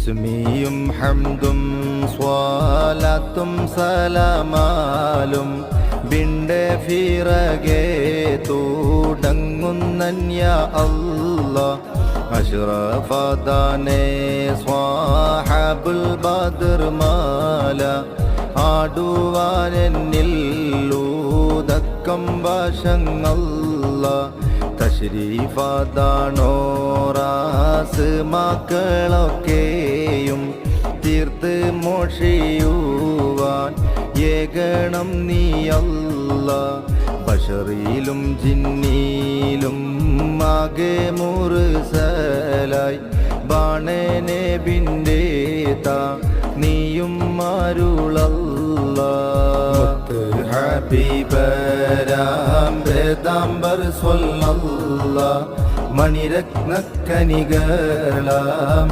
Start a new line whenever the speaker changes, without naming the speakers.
തസ്മീയും ഹംദും സ്വലാത്തും സലാമാലും ബിണ്ടെ ഫിറകെ തുടങ്ങുന്നന്യ അല്ലാഹ് അഷ്റഫദാനെ സ്വഹാബുൽ ബദർ മാല ആടുവാനെന്നില്ലൂതക്കം വശങ്ങളല്ലാഹ് തശ്രീഫാദാണോറാസ് മക്കളൊക്കെയും തീർത്ത് മോഷിയുവാൻ ഏകണം നീയല്ലാഹ് ബശറിലും ജിന്നിലും ആകെ മുർസലായി ബാണനെ ബിൻ്റെ താ നീയും അരുളല്ലാഹ് ഹബീബരാം വേദാംബർ സ്വല്ലല്ലാഹ് മണിരത്നക്കനികളാം